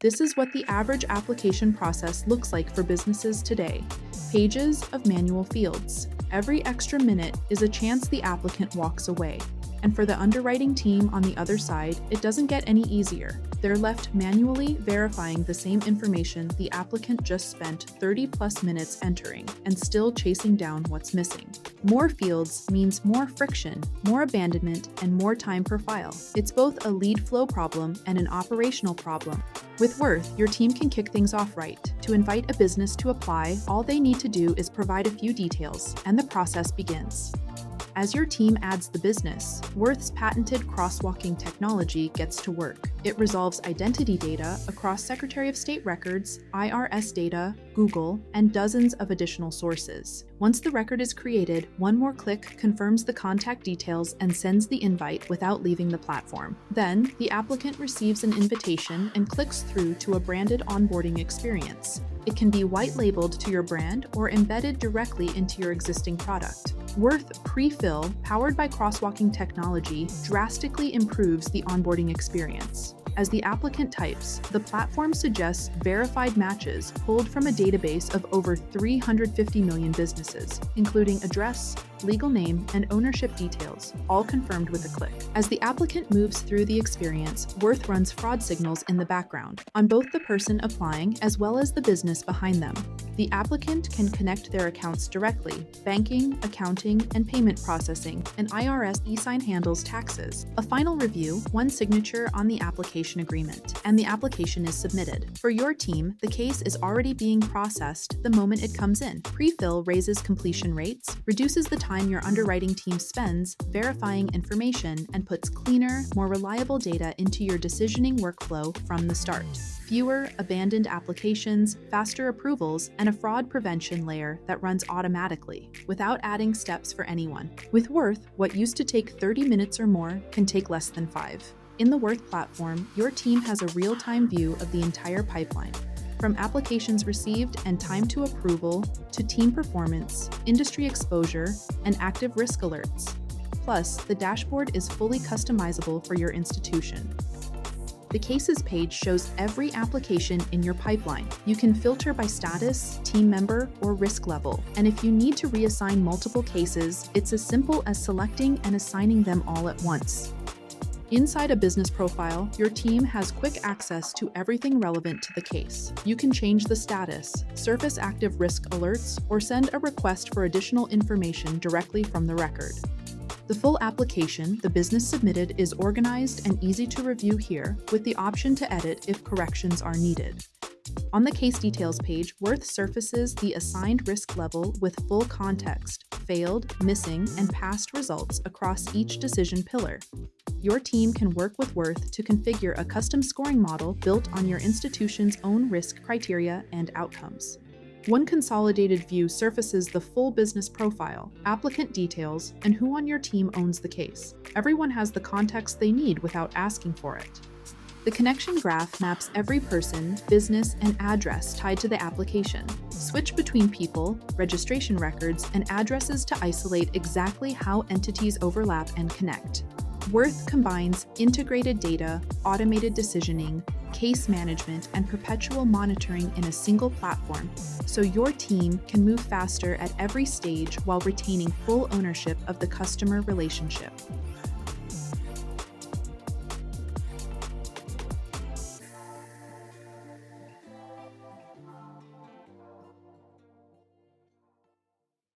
This is what the average application process looks like for businesses today. Pages of manual fields. Every extra minute is a chance the applicant walks away. And for the underwriting team on the other side, it doesn't get any easier. They're left manually verifying the same information the applicant just spent 30+ minutes entering and still chasing down what's missing. More fields means more friction, more abandonment, and more time per file. It's both a lead flow problem and an operational problem. With Worth, your team can kick things off right. To invite a business to apply, all they need to do is provide a few details, and the process begins. As your team adds the business, Worth's patented crosswalking technology gets to work. It resolves identity data across Secretary of State records, IRS data, Google, and dozens of additional sources. Once the record is created, one more click confirms the contact details and sends the invite without leaving the platform. Then, the applicant receives an invitation and clicks through to a branded onboarding experience. It can be white-labeled to your brand or embedded directly into your existing product. Worth Pre-Fill, powered by crosswalking technology, drastically improves the onboarding experience. As the applicant types, the platform suggests verified matches pulled from a database of over 350 million businesses, including address, legal name, and ownership details, all confirmed with a click. As the applicant moves through the experience, Worth runs fraud signals in the background on both the person applying as well as the business behind them. The applicant can connect their accounts directly: banking, accounting, and payment processing, and IRS e-sign handles taxes. A final review, one signature on the application agreement, and the application is submitted. For your team, the case is already being processed the moment it comes in. Pre-fill raises completion rates, reduces the time your underwriting team spends verifying information, and puts cleaner, more reliable data into your decisioning workflow from the start. Fewer abandoned applications, faster approvals, and a fraud prevention layer that runs automatically, without adding steps for anyone. With Worth, what used to take 30 minutes or more can take less than 5. In the Worth platform, your team has a real-time view of the entire pipeline, from applications received and time to approval, to team performance, industry exposure, and active risk alerts. Plus, the dashboard is fully customizable for your institution. The Cases page shows every application in your pipeline. You can filter by status, team member, or risk level. And if you need to reassign multiple cases, it's as simple as selecting and assigning them all at once. Inside a business profile, your team has quick access to everything relevant to the case. You can change the status, surface active risk alerts, or send a request for additional information directly from the record. The full application the business submitted is organized and easy to review here, with the option to edit if corrections are needed. On the case details page, Worth surfaces the assigned risk level with full context, failed, missing, and passed results across each decision pillar. Your team can work with Worth to configure a custom scoring model built on your institution's own risk criteria and outcomes. One consolidated view surfaces the full business profile, applicant details, and who on your team owns the case. Everyone has the context they need without asking for it. The connection graph maps every person, business, and address tied to the application. Switch between people, registration records, and addresses to isolate exactly how entities overlap and connect. Worth combines integrated data, automated decisioning, case management, and perpetual monitoring in a single platform, so your team can move faster at every stage while retaining full ownership of the customer relationship.